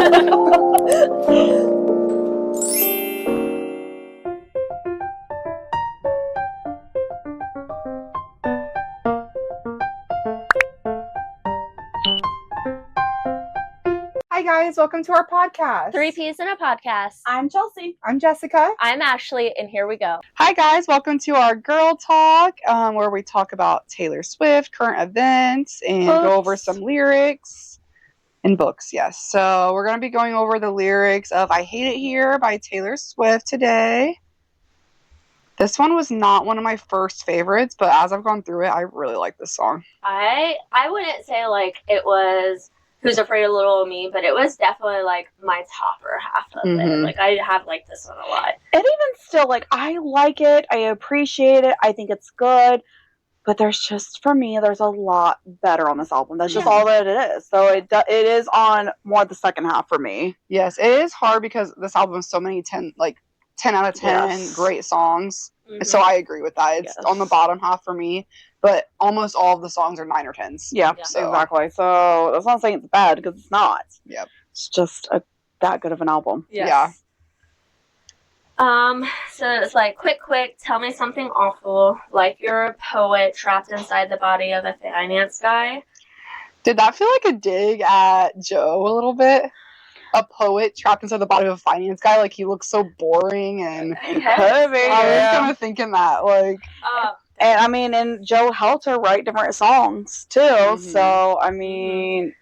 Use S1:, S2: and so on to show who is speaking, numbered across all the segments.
S1: Hi guys, welcome to our podcast.
S2: 3 Ps in a podcast.
S3: I'm Chelsea.
S1: I'm Jessica.
S2: I'm Ashley, and here we go.
S1: Hi guys, welcome to our Girl Talk, where we talk about Taylor Swift, current events, and go over some lyrics and books. Yes, so we're going to be going over the lyrics of "I Hate It Here" by Taylor Swift today. This one was not one of my first favorites, but as I've gone through it, I really like this song.
S2: I wouldn't say like it was Who's Afraid of Little Me, but it was definitely like my topper half of it. Like I have liked this one a lot.
S3: And even still, like, I like it. I appreciate it. I think it's good. But there's just, for me, there's a lot better on this album. That's just all that it is. So it is on more the second half for me.
S1: Yes, it is hard because this album has so many 10 out of 10 great songs. Mm-hmm. So I agree with that. It's on the bottom half for me, but almost all of the songs are 9 or 10s.
S3: Yeah, exactly. So that's not saying it's bad because it's not.
S1: Yep.
S3: It's just that good of an album.
S2: Yes.
S1: Yeah.
S2: So it's like, quick, tell me something awful, like you're a poet trapped inside the body of a finance guy.
S1: Did that feel like a dig at Joe a little bit? A poet trapped inside the body of a finance guy, like he looks so boring and
S3: Could be. I
S1: was kind of thinking that, like.
S3: And I mean, and Joe helped her write different songs too. Mm-hmm. So I mean,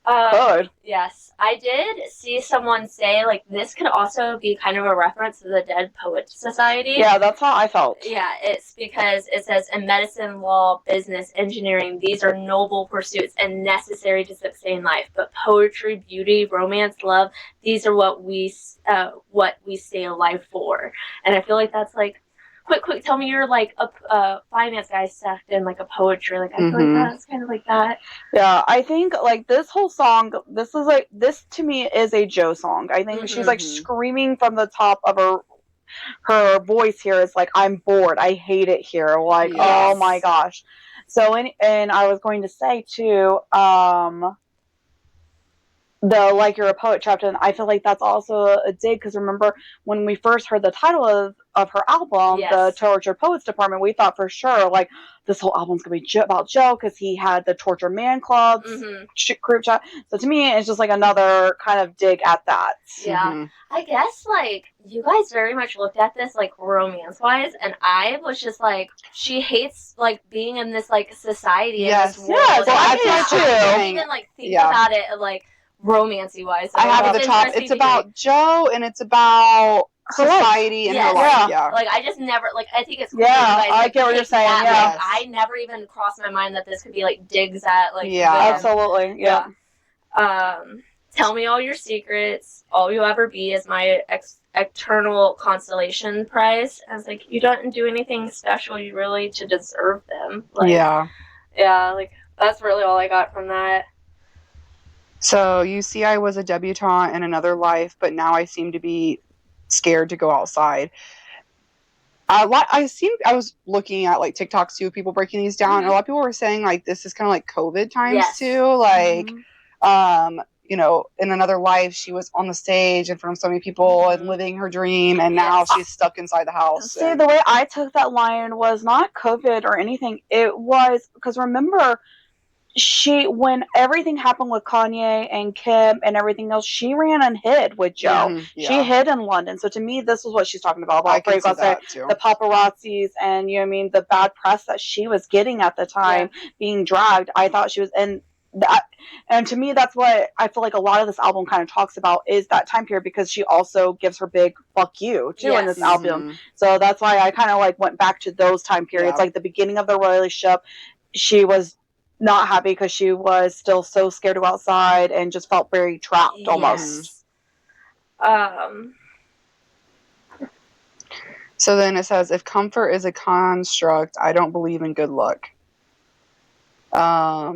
S3: good.
S2: Yes, I did see someone say like this could also be kind of a reference to the Dead Poets Society.
S3: Yeah, that's how I felt.
S2: Yeah, it's because it says in medicine, law, business, engineering, these are noble pursuits and necessary to sustain life. But poetry, beauty, romance, love, these are what we stay alive for. And I feel like that's like. Quick, tell me you're like a finance guy sucked in like a poetry. Like I feel like that's kind of like that.
S3: Yeah, I think like this whole song, this to me is a Joe song. I think she's like screaming from the top of her voice here. It's like, I'm bored. I hate it here. Like, oh my gosh. So and I was going to say too, the like you're a poet trapped in, I feel like that's also a dig because remember when we first heard the title of her album, the Tortured Poets Department, we thought for sure like this whole album's gonna be about Joe because he had the Tortured Man Clubs group chat. So to me, it's just like another kind of dig at that.
S2: Yeah, I guess like you guys very much looked at this like romance wise, and I was just like, she hates like being in this like society.
S1: Yes,
S2: in this world.
S3: Well, I do too.
S2: I didn't even like think about it like. Romancy wise,
S1: so I have at the top. It's about Joe and it's about society and her life. Yeah,
S2: like I just never like. I think it's cool.
S3: I get what you're saying. Yeah,
S2: I never even crossed my mind that this could be like digs at like.
S3: Yeah, absolutely. Yeah.
S2: Tell me all your secrets. All you'll ever be is my eternal consolation prize. I was like, you don't do anything special. You really to deserve them. Like, yeah. Like that's really all I got from that.
S1: So, you see, I was a debutante in another life, but now I seem to be scared to go outside. I was looking at, like, TikToks, too, people breaking these down, and a lot of people were saying, like, this is kind of like COVID times, too. Like, you know, in another life, she was on the stage in front of so many people and living her dream, and now she's stuck inside the house.
S3: See, the way I took that line was not COVID or anything. It was, because remember... when everything happened with Kanye and Kim and everything else, she ran and hid with Joe. She hid in London. So to me, this was what she's talking about the paparazzis and, you know what I mean, the bad press that she was getting at the time, being dragged. I thought she was in that. And to me, that's what I feel like a lot of this album kind of talks about is that time period because she also gives her big fuck you, too, in this album. So that's why I kind of like went back to those time periods. Like the beginning of the relationship, she was not happy because she was still so scared to go outside and just felt very trapped almost.
S1: So then it says, if comfort is a construct, I don't believe in good luck. I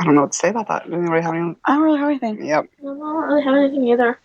S1: don't know what to say about that. Does anybody have any?
S3: I don't really have anything.
S1: Yep.
S2: I don't really have anything either.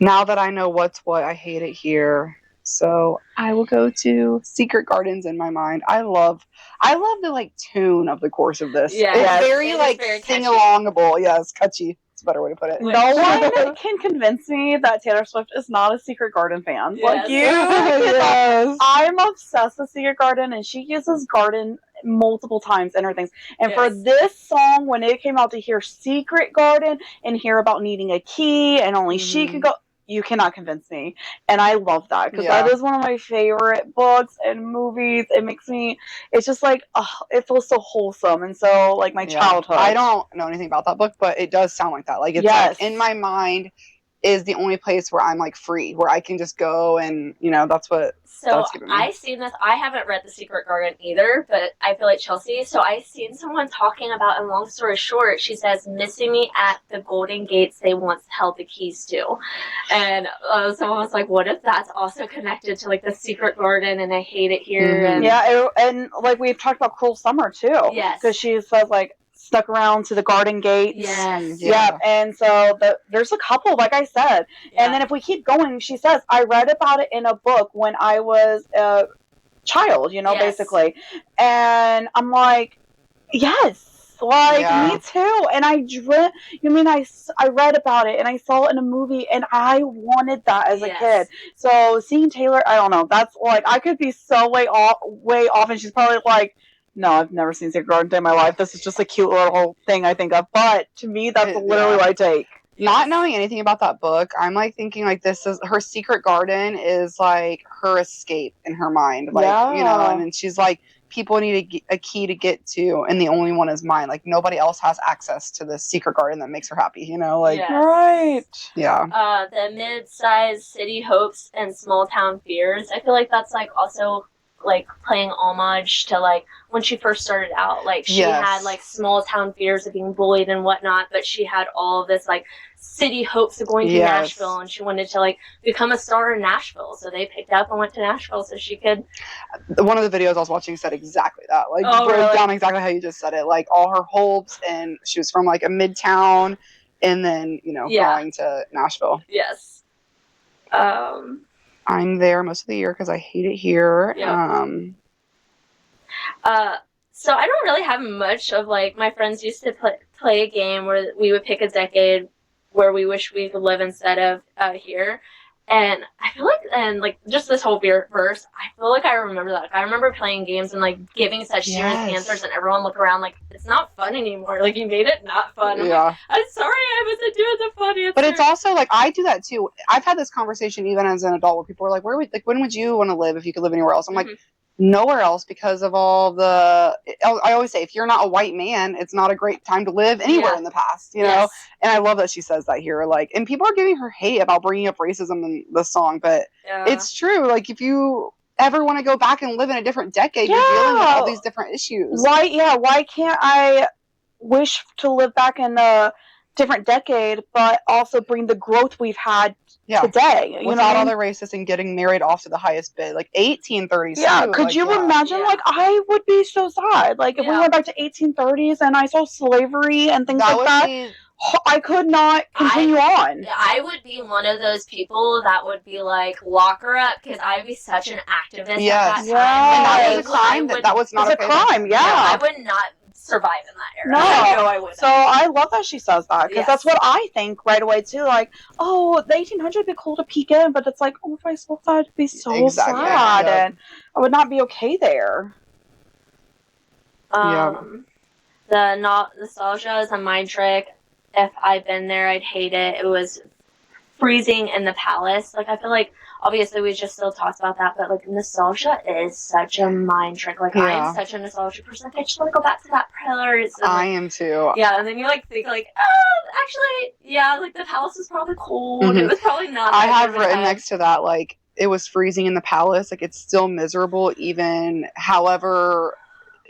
S1: Now that I know what's what, I hate it here. So I will go to Secret Gardens in my mind. I love the like tune of the course of this.
S3: Yeah,
S1: it's very like sing-alongable. Yeah, it's catchy. It's a better way to put it.
S3: No one can convince me that Taylor Swift is not a Secret Garden fan. Like, you
S1: Yes.
S3: I'm obsessed with Secret Garden, and she uses garden multiple times in her things. And for
S2: Yes.
S3: this song, when it came out, to hear Secret Garden and hear about needing a key and only she can go, you cannot convince me. And I love that, because that is one of my favorite books and movies. It makes me, it's just like, it feels so wholesome and so like my childhood.
S1: I don't know anything about that book, but it does sound like that. Like, it's like in my mind is the only place where I'm like free, where I can just go, and that's what.
S2: So I've seen this. I haven't read The Secret Garden either, but I feel like Chelsea. So I've seen someone talking about, and long story short, she says, missing me at the golden gates they once held the keys to. And someone was like, what if that's also connected to like The Secret Garden and I hate it here?
S3: Mm-hmm. And like we've talked about Cruel Summer too.
S2: Yes.
S3: Because she says like, stuck around to the garden gates.
S2: Yes.
S3: Yeah. And so there's a couple, like I said. Yeah. And then if we keep going, she says, I read about it in a book when I was a child, basically. And I'm like, yes, like me too. And I read about it and I saw it in a movie and I wanted that as a kid. So seeing Taylor, I don't know, that's like, I could be so way off, and she's probably like, no, I've never seen Secret Garden day in my life. This is just a cute little thing I think of. But to me, that's literally what I take.
S1: Not knowing anything about that book, I'm like thinking like this is her secret garden is like her escape in her mind. Like, and then she's like, people need a key to get to, and the only one is mine. Like, nobody else has access to this secret garden that makes her happy, like.
S2: Yes.
S3: Right.
S1: Yeah.
S2: The mid-sized city hopes and small town fears. I feel like that's like also like playing homage to like when she first started out, like she had like small town fears of being bullied and whatnot, but she had all of this like city hopes of going to Nashville, and she wanted to like become a star in Nashville, so they picked up and went to Nashville so she could.
S1: One of the videos I was watching said exactly that, like broke down exactly how you just said it, like all her hopes, and she was from like a midtown and then going to Nashville.
S2: Yes.
S1: I'm there most of the year because I hate it here.
S2: So I don't really have much of like, my friends used to play a game where we would pick a decade where we wish we could live instead of here. And I feel like, and like just this whole verse, I feel like I remember that. I remember playing games and like giving such serious answers, and everyone look around like, it's not fun anymore. Like, you made it not fun. I'm like, I'm sorry, I wasn't doing the fun answer.
S1: But it's also like, I do that too. I've had this conversation even as an adult where people are like, when would you want to live if you could live anywhere else? I'm like, nowhere else, because of all the. I always say, if you're not a white man, it's not a great time to live anywhere in the past, know. And I love that she says that here. Like, and people are giving her hate about bringing up racism in the song, but it's true. Like, if you ever want to go back and live in a different decade, you're dealing with all these different issues.
S3: Why can't I wish to live back in a different decade, but also bring the growth we've had today,
S1: without all the racist and getting married off to the highest bid, like 1830s.
S3: Yeah, could you imagine? Like, I would be so sad. Like, if we went back to 1830s and I saw slavery and things like that, I could not continue on.
S2: I would be one of those people that would be like, lock her up, because I'd be such an activist at that time.
S1: And that was a crime. That was not
S3: a crime.
S2: I would not survive in that era.
S3: No, I wouldn't. So I love that she says that, because that's what I think right away too. Like, the 1800s would be cool to peek in, but it's like, if I saw that, I'd be so sad, and I would not be okay there.
S2: The nostalgia is a mind trick. If I'd been there, I'd hate it. It was freezing in the palace. Like, I feel like, obviously, we just still talked about that, but, like, nostalgia is such a mind trick. Like, I am such a nostalgia person. Like, I just want to go back to that place. And,
S1: I am, too.
S2: Yeah, and then you, like, think, like, actually, like, the palace was probably cold. It was probably not.
S1: I have written next to that, like, it was freezing in the palace. Like, it's still miserable, even however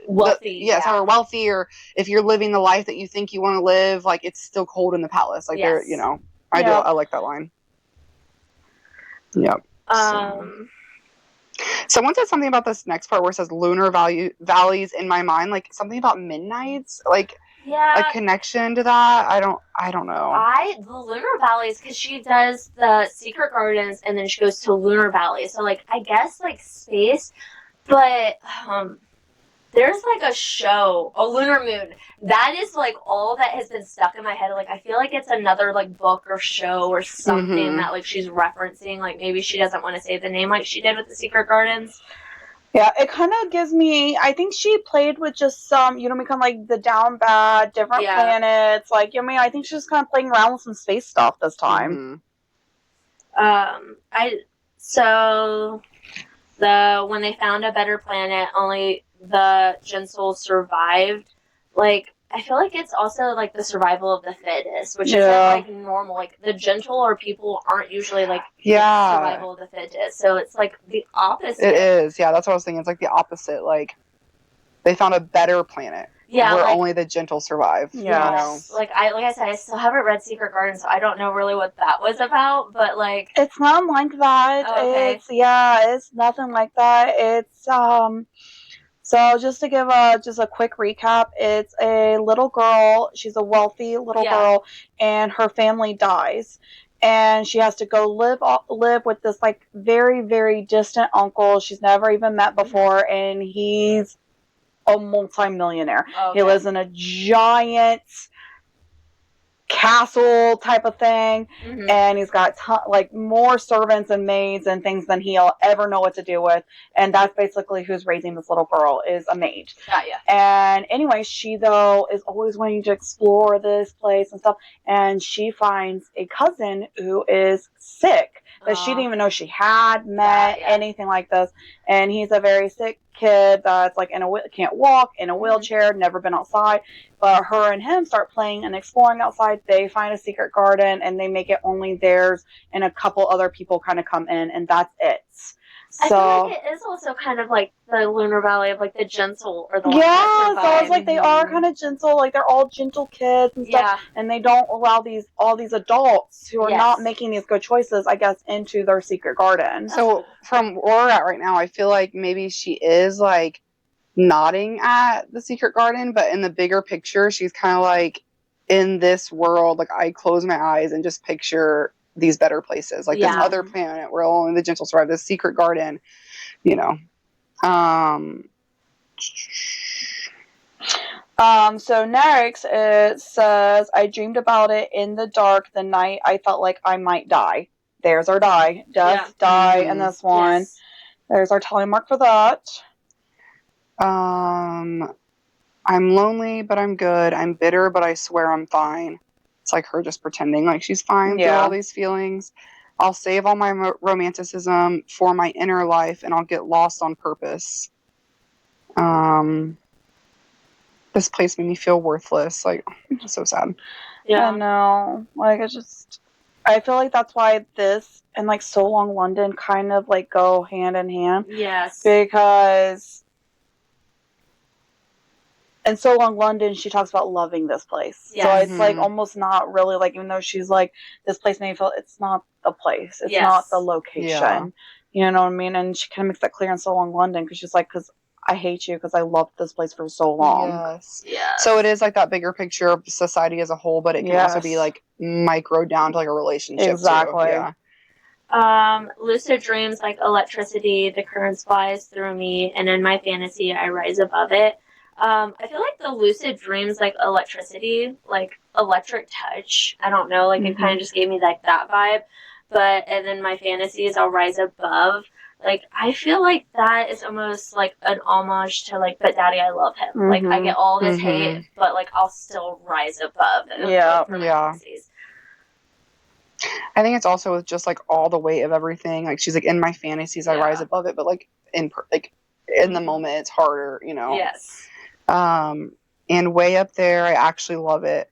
S2: wealthy.
S1: However wealthy, or if you're living the life that you think you want to live, like, it's still cold in the palace. Like, they're, I like that line. Yep. Someone said something about this next part where it says lunar valleys in my mind, like something about midnights, like a connection to that. I don't know.
S2: The lunar valleys, because she does the secret gardens and then she goes to lunar valleys. So like, I guess like space, but There's like a show, a Lunar Moon. That is like all that has been stuck in my head. Like I feel like it's another like book or show or something that like she's referencing. Like maybe she doesn't want to say the name like she did with the Secret Gardens.
S3: Yeah, it kind of gives me. I think she played with just some, kind of like the down bad, different planets. Like, I think she's kind of playing around with some space stuff this time.
S2: So when they found a better planet, only the Gensel survived. Like, I feel like it's also like the survival of the fittest, which isn't like normal. Like the gentle or people aren't usually like survival of the fittest. So it's like the opposite.
S1: It is, yeah. That's what I was thinking. It's like the opposite. Like they found a better planet.
S2: Yeah,
S1: where
S2: like,
S1: only the gentle survive.
S2: Yes. Like I said, I still haven't read Secret Garden, so I don't know really what that was about. But like,
S3: it's not like that.
S2: Okay.
S3: It's nothing like that. It's So just to give a quick recap, it's a little girl. She's a wealthy little girl, and her family dies, and she has to go live with this like very, very distant uncle she's never even met before, and he's a multi-millionaire.
S2: Okay.
S3: He lives in a giant castle type of thing, and he's got more servants and maids and things than he'll ever know what to do with, and that's basically who's raising this little girl, is a maid. And anyway, she though is always wanting to explore this place and stuff, and she finds a cousin who is sick that she didn't even know she had met, anything like this, and he's a very sick kid that's like can't walk, in a wheelchair, never been outside. But her and him start playing and exploring outside. They find a secret garden, and they make it only theirs, and a couple other people kind of come in, and that's it.
S2: I feel like it is also kind of like the Lunar Valley of like the gentle or the so I was
S3: like they are kind of gentle, like they're all gentle kids and stuff, and they don't allow all these adults who are not making these good choices, I guess, into their secret garden.
S1: So from where we're at right now, I feel like maybe she is like nodding at the secret garden, but in the bigger picture, she's kind of like in this world. Like I close my eyes and just picture these better places, like this other planet where only the gentle survive, this secret garden,
S3: So next it says, I dreamed about it in the dark the night I felt like I might die. There's our die. Death, die in this one. Yes. There's our tally mark for that.
S1: I'm lonely, but I'm good. I'm bitter, but I swear I'm fine. It's like her just pretending like she's fine through all these feelings. I'll save all my romanticism for my inner life, and I'll get lost on purpose. This place made me feel worthless. Like, it's so sad.
S3: Yeah. I know. Like, I feel like that's why this and like So Long London kind of like go hand in hand.
S2: Yes.
S3: Because in So Long London, she talks about loving this place. Yes. So it's like almost not really like, even though she's like, this place made me feel, it's not the place. It's not the location. Yeah. You know what I mean? And she kind of makes that clear in So Long London, because she's like, because I hate you because I loved this place for so long.
S1: Yes. So it is like that bigger picture of society as a whole, but it can also be like micro down to like a relationship.
S3: Exactly.
S1: Too. Yeah.
S2: Lucid dreams like electricity, the currents flies through me, and in my fantasy I rise above it. I feel like the lucid dreams like electricity, like electric touch. I don't know, like it kind of just gave me like that vibe. And then my fantasies, I'll rise above. Like, I feel like that is almost like an homage to like, but Daddy, I love him. Like, I get all this hate, but like, I'll still rise above. For my fantasies.
S1: I think it's also with just like all the weight of everything. Like, she's like, in my fantasies, I rise above it, but like in the moment, it's harder,
S2: Yes.
S1: And way up there, I actually love it.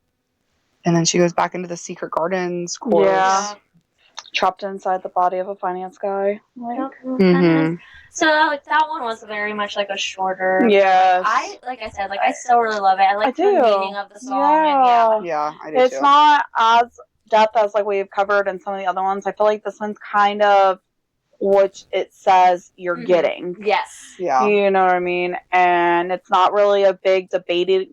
S1: And then she goes back into the secret gardens course.
S3: Yeah. Trapped inside the body of a finance guy. Like,
S2: So like that one was very much like a shorter.
S3: Yes.
S2: Like I said, like I still really love it. I like the meaning of the song.
S1: Yeah, I do
S3: it's
S1: too.
S3: not as depth as like we've covered in some of the other ones. I feel like this one's kind of what it says you're getting.
S2: Yes.
S1: Yeah.
S3: You know what I mean? And it's not really a big debated,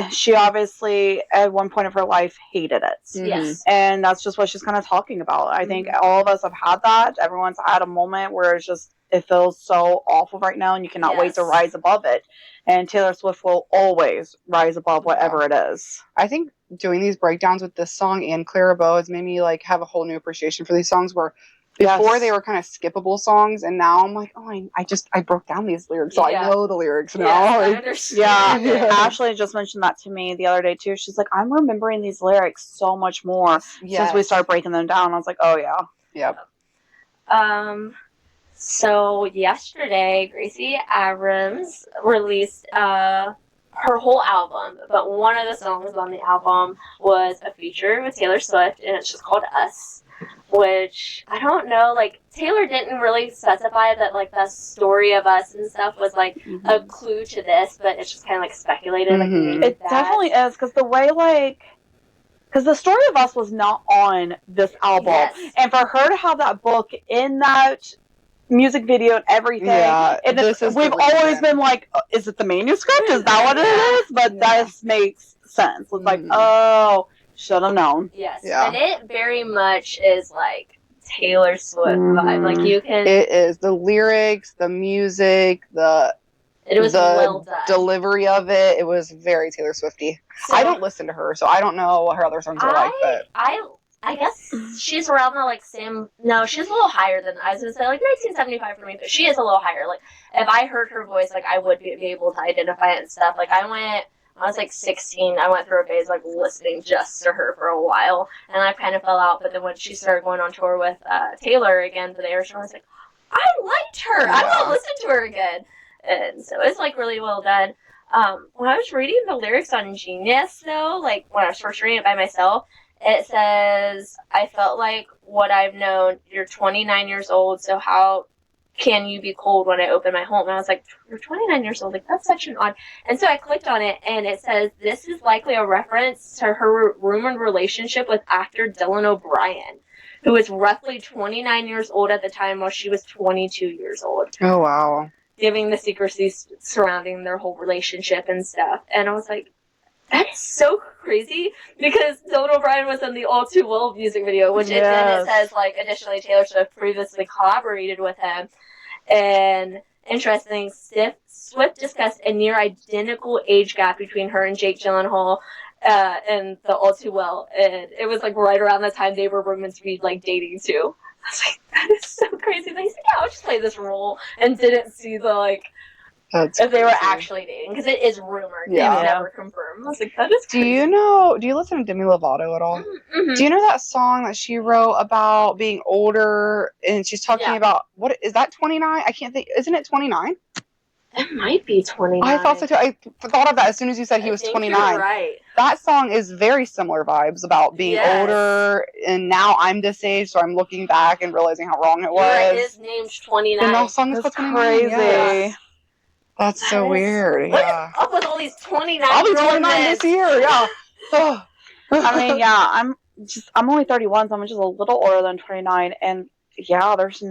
S3: she obviously at one point of her life hated it.
S2: Yes.
S3: And that's just what she's kind of talking about. I think all of us have had that. Everyone's had a moment where it feels so awful right now, and you cannot wait to
S2: Yes.
S3: rise above it. And Taylor Swift will always rise above whatever it is.
S1: I think doing these breakdowns with this song and Clara Bow has made me like have a whole new appreciation for these songs where before they were kind of skippable songs, and now I'm like, oh, I broke down these lyrics, so I know the lyrics now.
S2: Yes, I
S1: Like,
S2: understand.
S3: Yeah, Ashley just mentioned that to me the other day too. She's like, I'm remembering these lyrics so much more since we started breaking them down. I was like, oh yeah.
S1: Yep.
S2: So yesterday, Gracie Abrams released her whole album, but one of the songs on the album was a feature with Taylor Swift, and it's just called Us, which I don't know, like, Taylor didn't really specify that, like, the story of Us and stuff was, like, a clue to this, but it's just kind of, like, speculated. Like, maybe
S3: it definitely is, because the way, like, because the story of Us was not on this album, and for her to have that book in that music video and everything, and we've always been like, is it the manuscript? Is that what it is? But this makes sense. It's like, oh, should have known.
S2: Yes, and it very much is like Taylor Swift vibe. Like, you can.
S1: It is the lyrics, the music,
S2: it was well done.
S1: Delivery of it. It was very Taylor Swifty. So, I don't listen to her, so I don't know what her other songs are like. But
S2: I guess she's around the, like, same. No, she's a little higher than I was gonna say, like 1975 for me, but she is a little higher. Like, if I heard her voice, like, I would be able to identify it and stuff. Like, I was like 16. I went through a phase like listening just to her for a while, and I kind of fell out. But then when she started going on tour with Taylor again for the air show, I was like, I liked her. I want to listen to her again. And so it's like really well done. When I was reading the lyrics on Genius, though, like when I was first reading it by myself, it says, I felt like what I've known, you're 29 years old, so how can you be cold when I open my home? And I was like, you're 29 years old, like, that's such an odd. And so I clicked on it, and it says, this is likely a reference to her rumored relationship with actor Dylan O'Brien, who was roughly 29 years old at the time while she was 22 years old.
S1: Oh, wow.
S2: Giving the secrecy surrounding their whole relationship and stuff. And I was like, that's so crazy, because Dylan O'Brien was in the All Too Well music video, which then it says, like, additionally, Taylor Swift previously collaborated with him. And interesting, Swift discussed a near identical age gap between her and Jake Gyllenhaal in the All Too Well. And it was, like, right around the time they were rumored to be, like, dating, too. I was like, that is so crazy. They said, yeah, I'll just play this role, and didn't see the, like, if they were actually dating, because it is rumored. Yeah. They never confirmed. I was like, that is crazy.
S1: Do you listen to Demi Lovato at all? Mm-hmm. Do you know that song that she wrote about being older, and she's talking about, what is that, 29? I can't think, isn't it 29?
S2: It might be 29.
S1: I thought so too. I thought of that as soon as you said he was 29.
S2: You're right.
S1: That song is very similar vibes about being older, and now I'm this age, so I'm looking back and realizing how wrong it was.
S2: Right, his name's 29.
S1: And that song is called 29.
S3: Crazy.
S1: Yes. That's so weird.
S2: What is up with all these 29?
S1: I'll be 29 this year. Yeah.
S3: I mean, I'm only 31, so I'm just a little older than 29, and there's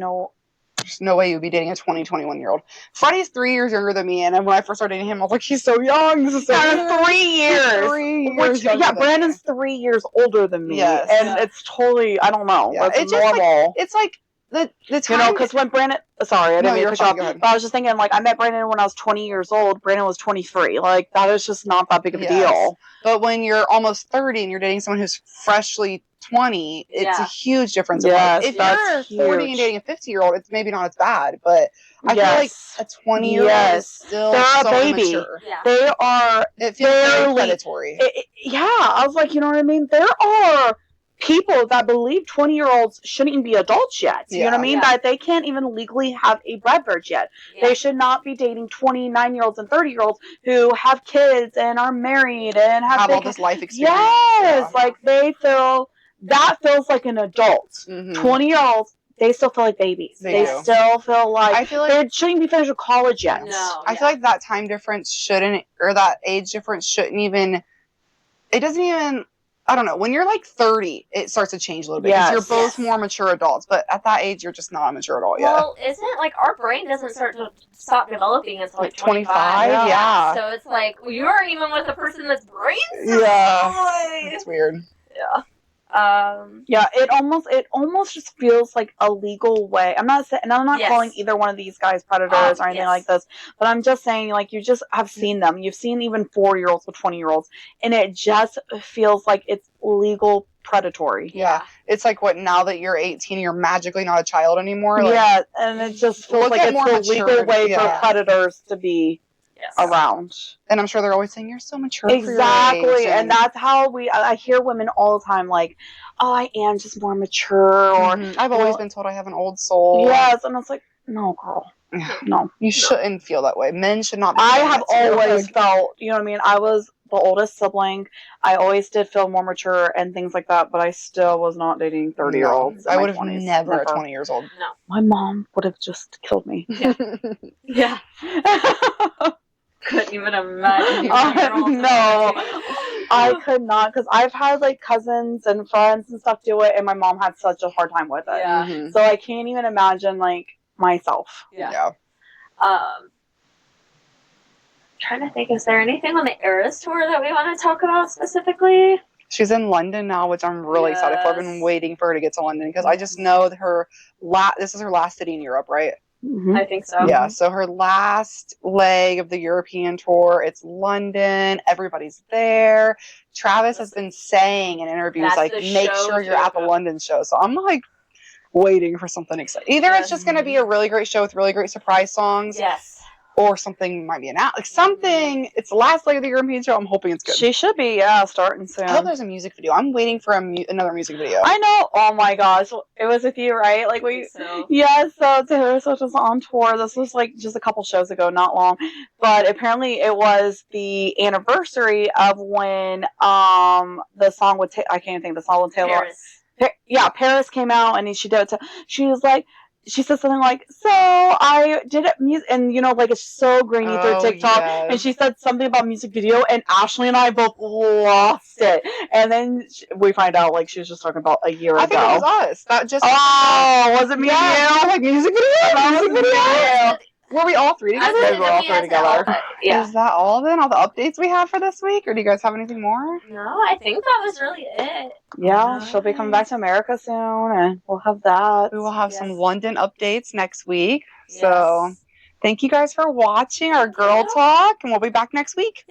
S3: no
S1: way you would be dating a 21-year-old. Freddie's 3 years younger than me, and when I first started dating him, I was like, he's so young. This is so weird.
S3: 3 years.
S1: 3 years.
S3: Brandon's 3 years older than me. Yes. And it's totally, I don't know. Yeah. It's normal.
S1: It's like the time.
S3: Because when Brandon, sorry, I didn't mean to cut you off, but I was just thinking, like, I met Brandon when I was 20 years old. Brandon was 23. Like, that is just not that big of a deal.
S1: But when you're almost 30 and you're dating someone who's freshly 20, it's a huge difference. Yes, if you're 40 and dating a 50-year-old, it's maybe not as bad, but I feel like a 20-year-old is still so immature.
S3: Yeah. They are.
S1: It feels very predatory.
S3: I was like, you know what I mean? There are people that believe 20-year-olds shouldn't even be adults yet. You know what I mean? That they can't even legally have a bread verge yet. Yeah. They should not be dating 29-year-olds and 30-year-olds who have kids and are married and have
S1: all this life experience.
S3: Yes, like they feel. That feels like an adult. 20-year-olds, they still feel like babies. They still feel like they shouldn't be finished with college yet.
S2: No,
S1: I feel like that time difference that age difference shouldn't even, it doesn't even, I don't know. When you're like 30, it starts to change a little bit. Because you're both more mature adults. But at that age, you're just not a mature adult yet.
S2: Well, isn't it like our brain doesn't stop developing until like
S1: 25? Yeah.
S2: So it's like, you aren't even with a person that's brain.
S1: Yeah. It's weird.
S2: Yeah.
S3: Yeah, it almost just feels like a legal way. I'm not saying, and I'm not
S2: Yes.
S3: calling either one of these guys predators or anything
S2: Yes.
S3: like this, but I'm just saying, like, you just have seen them. You've seen even 4-year-olds with 20-year-olds, and it just feels like it's legal predatory.
S1: Yeah. It's like, what, now that you're 18, you're magically not a child anymore? Like,
S3: Yeah, and it just feels
S1: look
S3: like
S1: at
S3: it's
S1: more
S3: the legal
S1: maturity.
S3: way
S1: Yeah.
S3: for predators to be
S2: Yes.
S3: around.
S1: And I'm sure they're always saying, you're so mature for your
S3: Exactly,
S1: age.
S3: and that's how I hear women all the time, like, oh, I am just more mature, or
S1: I've always been told I have an old soul.
S3: yes, and it's like, no, girl, no.
S1: You shouldn't feel that way. Men should not be
S3: I
S1: saying
S3: have
S1: that to you.
S3: always
S1: Like,
S3: felt, you know what I mean? I was the oldest sibling. I always did feel more mature and things like that, but I still was not dating 30-year-olds.
S1: I would have never at 20 years old.
S2: No.
S3: My mom would have just killed me.
S2: Yeah. Couldn't even imagine you.
S3: No, I could not, because I've had like cousins and friends and stuff do it, and my mom had such a hard time with it.
S2: Yeah.
S3: So I can't even imagine like myself.
S2: Yeah. Trying to think, is there anything on the Eras tour that we want to talk about specifically?
S1: She's in London now, which I'm really excited for. I've been waiting for her to get to London because I just know that this is her last city in Europe, right?
S2: I think so.
S1: Yeah, so her last leg of the European tour, it's London. Everybody's there. Travis has been saying in interviews, like, make sure you're at the London show. So I'm like waiting for something exciting. Either it's just going to be a really great show with really great surprise songs.
S2: Yes.
S1: Or something might be like something. It's the last leg of the European show. I'm hoping it's good.
S3: She should be, starting soon.
S1: I hope there's a music video. I'm waiting for another music video.
S3: I know. Oh my gosh, it was with you, right? Like so Taylor Swift was on tour. This was like just a couple shows ago, not long, but apparently it was the anniversary of when the song with I can't think of the song with Taylor. Paris came out, and she did it. She was like. She said something like, so I did it music, and like it's so grainy through TikTok, and she said something about music video, and Ashley and I both lost it, and then we find out like she was just talking about a year ago.
S1: I think it was us. That just
S3: was it me and you?
S1: Like music video? Were we all three together?
S3: We were all three together.
S1: Yeah. Is that all then? All the updates we have for this week? Or do you guys have anything more?
S2: No, I think that was really it.
S3: Yeah, she'll be coming back to America soon, and we'll have that.
S1: We will have some London updates next week. So thank you guys for watching our girl talk, and we'll be back next week.